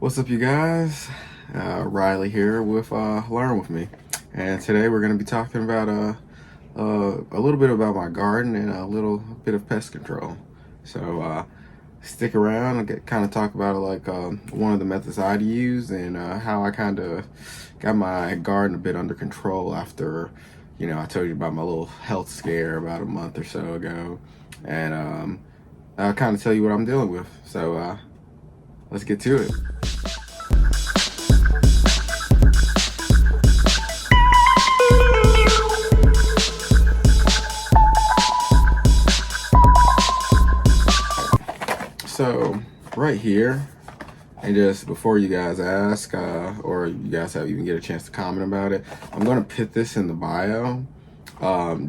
What's up, you guys? Riley here with Learn With Me, and today we're going to be talking about a little bit about my garden and a little bit of pest control. So stick around and kind of talk about like one of the methods I'd use and how I kind of got my garden a bit under control after, I told you about my little health scare about a month or so ago, and I'll kind of tell you what I'm dealing with. So let's get to it. So right here, and just before you guys ask, or you guys have even get a chance to comment about it, I'm gonna put this in the bio.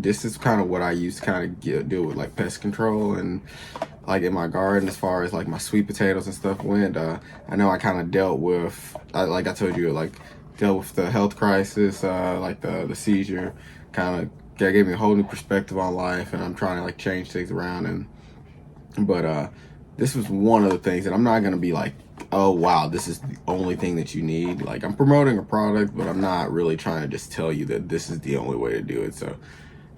This is kind of what I use to kind of deal with like pest control and like in my garden as far as like my sweet potatoes and stuff went. I know I kind of dealt with, like I told you, like dealt with the health crisis, like the seizure, kind of gave me a whole new perspective on life, and I'm trying to like change things around. But this was one of the things that I'm not gonna be like, oh wow, this is the only thing that you need. Like, I'm promoting a product, but I'm not really trying to just tell you that this is the only way to do it. So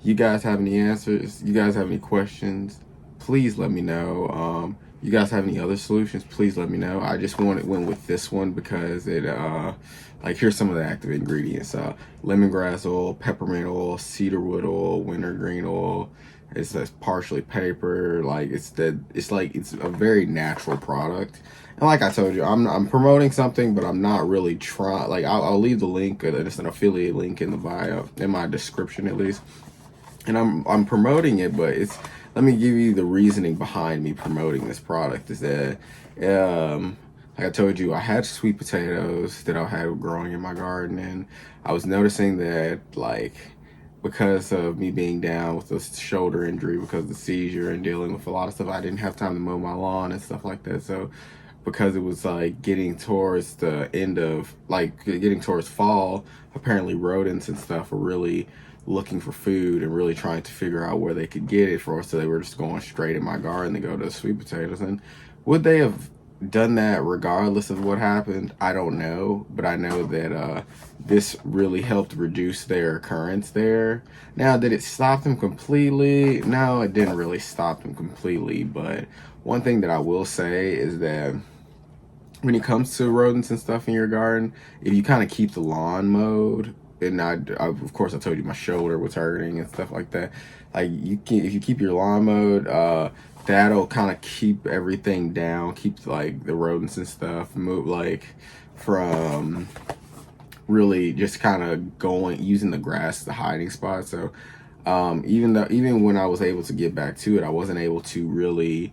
you guys have any answers, you guys have any questions, please let me know. You guys have any other solutions, please let me know. I just went with this one because it like, here's some of the active ingredients: lemongrass oil, peppermint oil, cedarwood oil, wintergreen oil. It says partially paper. Like, it's a very natural product. And like I told you, I'm promoting something, but I'm not really trying. Like, I'll leave the link. It's an affiliate link in the bio, in my description at least. And I'm promoting it, but let me give you the reasoning behind me promoting this product. Is that like I told you, I had sweet potatoes that I had growing in my garden, and I was noticing that, like, because of me being down with the shoulder injury because of the seizure and dealing with a lot of stuff, I didn't have time to mow my lawn and stuff like that. So because it was like getting towards the end of, like, getting towards fall, apparently rodents and stuff were really looking for food and really trying to figure out where they could get it for us. So they were just going straight in my garden to go to the sweet potatoes. And would they have done that regardless of what happened? I don't know, but I know that this really helped reduce their occurrence there. Now, did it stop them completely? No, it didn't really stop them completely, but one thing that I will say is that when it comes to rodents and stuff in your garden, if you kind of keep the lawn mowed, and of course I told you my shoulder was hurting and stuff like that, like, if you keep your lawn mowed, that'll kind of keep everything down, keep like the rodents and stuff move, like, from really just kind of using the grass as the hiding spot. So even when I was able to get back to it, I wasn't able to really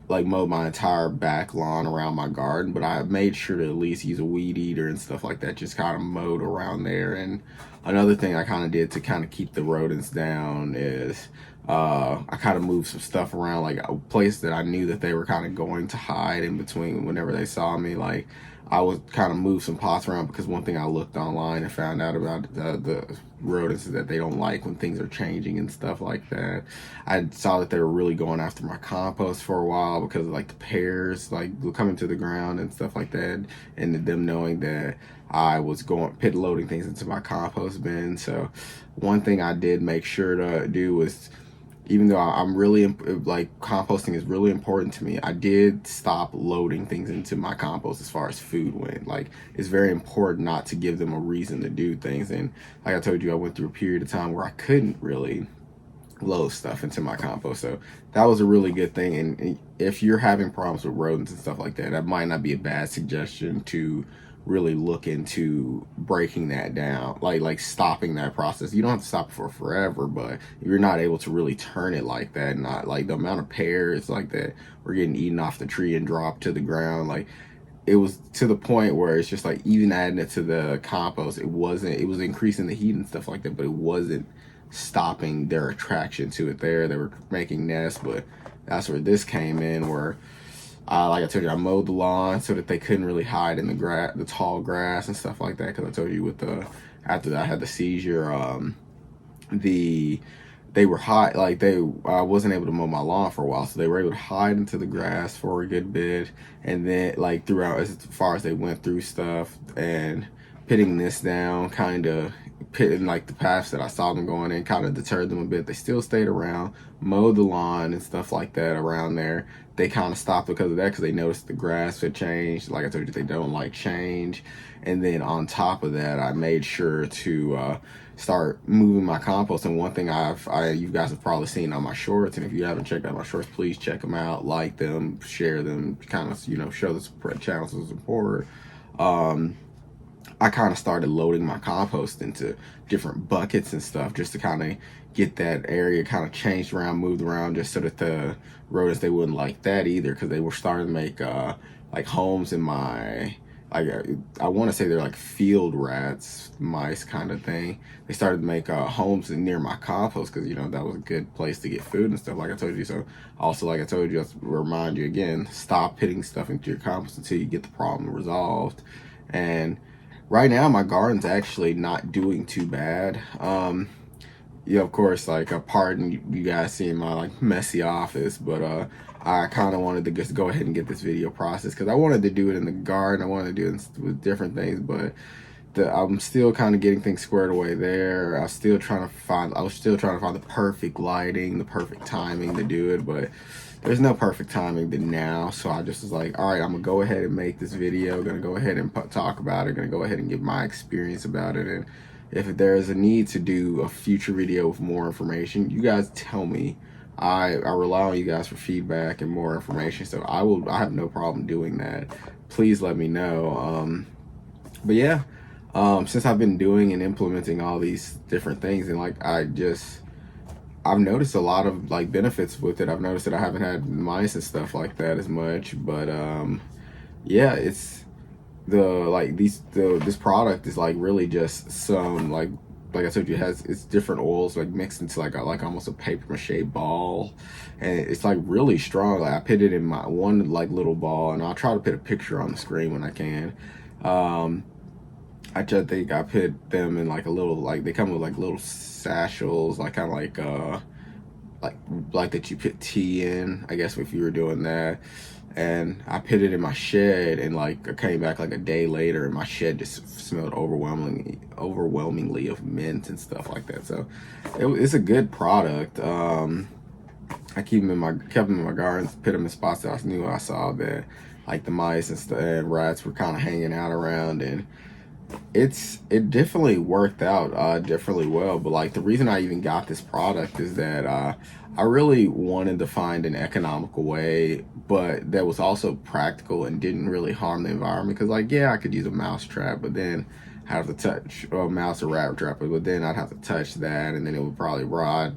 mow my entire back lawn around my garden, but I made sure to at least use a weed eater and stuff like that, just kind of mowed around there. And another thing I kind of did to kind of keep the rodents down is I kind of moved some stuff around, like a place that I knew that they were kind of going to hide in between whenever they saw me. Like, I would kind of move some pots around, because one thing I looked online and found out about the rodents is that they don't like when things are changing and stuff like that. I saw that they were really going after my compost for a while because of like the pears like coming to the ground and stuff like that, and them knowing that I was pit loading things into my compost bin. So one thing I did make sure to do was, even though I'm really, like, composting is really important to me, I did stop loading things into my compost as far as food went. Like, it's very important not to give them a reason to do things. And like I told you, I went through a period of time where I couldn't really load stuff into my compost. So that was a really good thing. And if you're having problems with rodents and stuff like that, that might not be a bad suggestion to really look into breaking that down, like stopping that process. You don't have to stop it for forever, but if you're not able to really turn it like that, not like the amount of pears like that were getting eaten off the tree and dropped to the ground, like, it was to the point where it's just like, even adding it to the compost, it was increasing the heat and stuff like that, but it wasn't stopping their attraction to it there. They were making nests. But that's where this came in, where like I told you, I mowed the lawn so that they couldn't really hide in the tall grass and stuff like that. Because I told you, after I had the seizure, they were hide, like I wasn't able to mow my lawn for a while, so they were able to hide into the grass for a good bit, and then like throughout as far as they went through stuff, and pitting this down kind of pitting like the paths that I saw them going in kind of deterred them a bit. They still stayed around, mowed the lawn and stuff like that around there. They kind of stopped because of that, because they noticed the grass had changed. Like I told you, they don't like change. And then on top of that, I made sure to start moving my compost. And one thing you guys have probably seen on my shorts, and if you haven't checked out my shorts, please check them out, like them, share them, kind of, you know, show the channel some support. I kind of started loading my compost into different buckets and stuff, just to kind of get that area kind of changed around, moved around, just so that the rodents, they wouldn't like that either, because they were starting to make like homes in my, like I want to say they're like field rats, mice kind of thing. They started to make homes near my compost, because, you know, that was a good place to get food and stuff, like I told you. So also, like I told you, I'll remind you again, stop putting stuff into your compost until you get the problem resolved. And right now my garden's actually not doing too bad. Yeah, of course, like pardon you guys seeing my like messy office, but I kind of wanted to just go ahead and get this video processed, because I wanted to do it in the garden. I wanted to do it with different things, but I'm still kind of getting things squared away there. I was still trying to find the perfect lighting, the perfect timing to do it, but there's no perfect timing to now. So I just was like, all right, I'm gonna go ahead and make this video, gonna go ahead and talk about it, gonna go ahead and give my experience about it. And if there's a need to do a future video with more information, you guys tell me. I rely on you guys for feedback and more information, so I have no problem doing that. Please let me know. But yeah, since I've been doing and implementing all these different things, and like I've noticed a lot of like benefits with it. I've noticed that I haven't had mice and stuff like that as much, but yeah, it's this product is like really just some like I told you, it's different oils like mixed into like almost a paper mache ball, and it's like really strong. Like I put it in my one like little ball, and I'll try to put a picture on the screen when I can. I just think I put them in like a little, like they come with like little satchels, like kind of like that you put tea in, I guess, if you were doing that. And I put it in my shed, and like I came back like a day later, and my shed just smelled overwhelmingly of mint and stuff like that. So it's a good product. I kept them in my gardens, put them in spots that I knew I saw that like the mice and rats were kind of hanging out around, and it definitely worked out definitely well. But like the reason I even got this product is that I really wanted to find an economical way, but that was also practical and didn't really harm the environment. Because like, yeah, I could use a mouse trap, but then I'd have to touch a mouse or rat trap, but then I'd have to touch that, and then it would probably rot.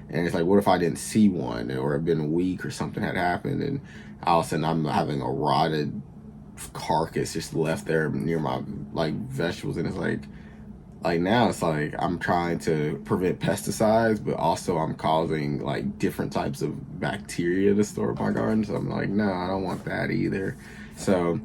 And it's like, what if I didn't see one, or it'd been a week or something had happened, and all of a sudden I'm having a rotted carcass just left there near my like vegetables. And it's like now it's like I'm trying to prevent pesticides, but also I'm causing like different types of bacteria to store in my garden. So I'm like, no, I don't want that either. So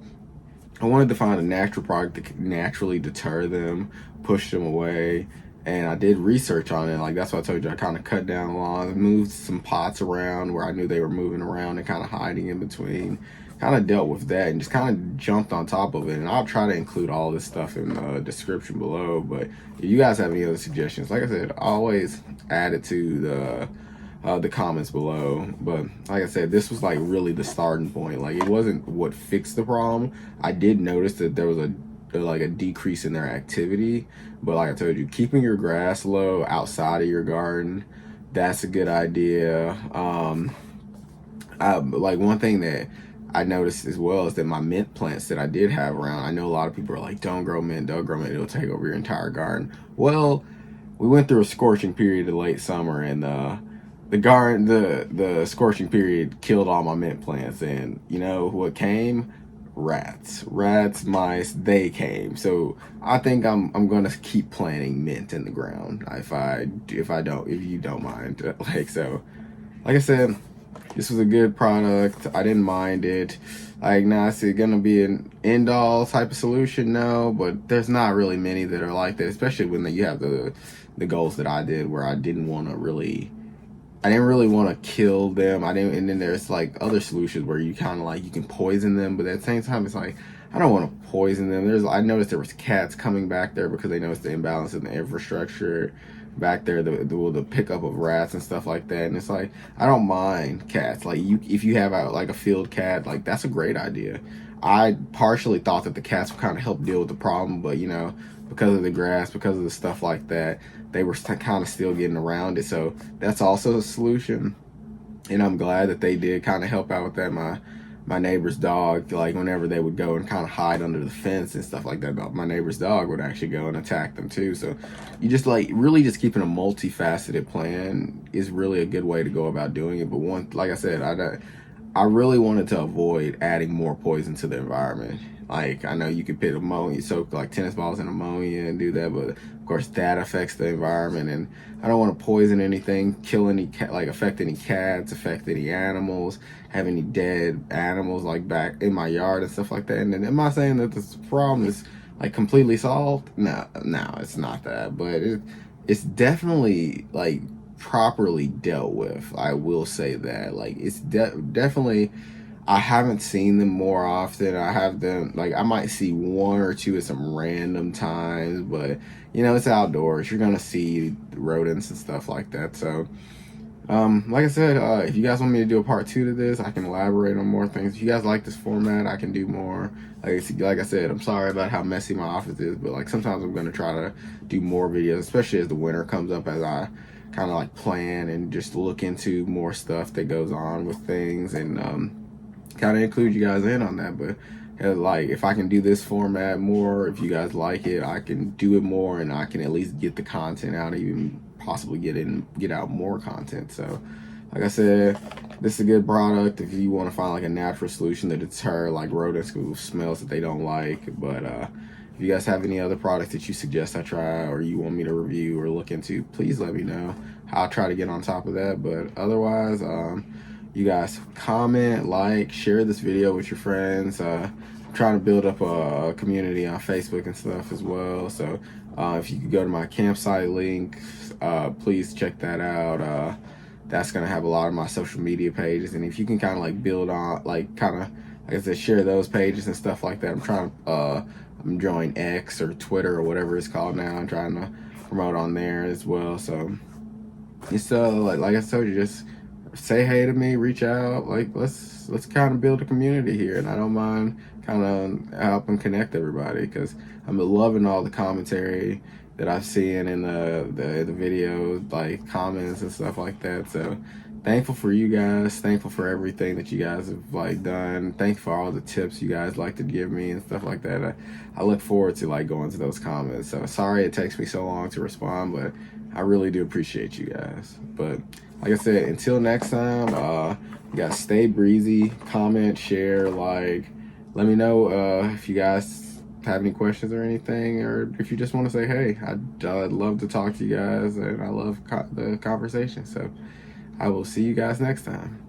I wanted to find a natural product that could naturally deter them, push them away. And I did research on it. Like that's what I told you. I kind of cut down lawns, moved some pots around where I knew they were moving around and kind of hiding in between. Kind of dealt with that and just kind of jumped on top of it. And I'll try to include all this stuff in the description below. But if you guys have any other suggestions, like I said, always add it to the comments below. But like I said, this was like really the starting point. Like it wasn't what fixed the problem. I did notice that there was a decrease in their activity, but like I told you, keeping your grass low outside of your garden, that's a good idea. Like one thing that I noticed as well is that my mint plants that I did have around, I know a lot of people are like, don't grow mint, it'll take over your entire garden. Well, we went through a scorching period of late summer, and the scorching period killed all my mint plants. And you know what came? Rats, mice, they came. So I think I'm gonna keep planting mint in the ground if you don't mind. Like I said, this was a good product. I didn't mind it. Like, now, is it gonna be an end-all type of solution? No, but there's not really many that are like that, especially when you have the goals that I did, where I didn't want to really I didn't really want to kill them. I didn't, and then there's like other solutions where you kind of like you can poison them, but at the same time, it's like I don't want to poison them. I noticed there was cats coming back there because they noticed the imbalance in the infrastructure back there, the pickup of rats and stuff like that. And it's like I don't mind cats. Like if you have like a field cat, like that's a great idea. I partially thought that the cats would kind of help deal with the problem, but you know, because of the grass, because of the stuff like that, they were kind of still getting around it. So that's also a solution, and I'm glad that they did kind of help out with that. My neighbor's dog, like whenever they would go and kind of hide under the fence and stuff like that, my neighbor's dog would actually go and attack them too. So you just like really just keeping a multifaceted plan is really a good way to go about doing it. But one, like I said, I really wanted to avoid adding more poison to the environment. Like I know you could put ammonia, soak like tennis balls in ammonia and do that, but of course that affects the environment, and I don't want to poison anything, kill any like affect any cats, affect any animals, have any dead animals like back in my yard and stuff like that. And then am I saying that this problem is like completely solved? No, it's not that, but it's definitely like properly dealt with. I will say that like it's definitely. I haven't seen them more often. I have them like I might see one or two at some random times, but you know it's outdoors. You're gonna see rodents and stuff like that. So, like I said, if you guys want me to do a part 2 to this, I can elaborate on more things. If you guys like this format, I can do more. Like I said, I'm sorry about how messy my office is, but like sometimes I'm gonna try to do more videos, especially as the winter comes up, as I kind of like plan and just look into more stuff that goes on with things and kind of include you guys in on that. But like if I can do this format more, if you guys like it, I can do it more, and I can at least get the content out, even possibly get out more content. So like I said, this is a good product if you want to find like a natural solution to deter like rodents with smells that they don't like. But if you guys have any other products that you suggest I try or you want me to review or look into, please let me know. I'll try to get on top of that. But otherwise, you guys comment, like, share this video with your friends. I'm trying to build up a community on Facebook and stuff as well. So if you could go to my campsite link, please check that out. That's gonna have a lot of my social media pages, and if you can kind of like build on, like kind of, like I said, share those pages and stuff like that. I'm joining X or Twitter or whatever it's called now. I'm trying to promote on there as well. So it's like I told you, just say hey to me, reach out, like let's kind of build a community here, and I don't mind kind of helping connect everybody because I'm loving all the commentary that I've seen in the videos, like comments and stuff like that. So thankful for you guys, thankful for everything that you guys have like done, thankful for all the tips you guys like to give me and stuff like that. I look forward to like going to those comments. So sorry it takes me so long to respond, but I really do appreciate you guys. But like I said, until next time, you guys stay breezy, comment, share, like, let me know if you guys have any questions or anything, or if you just want to say, hey, I'd love to talk to you guys, and I love the conversation. So I will see you guys next time.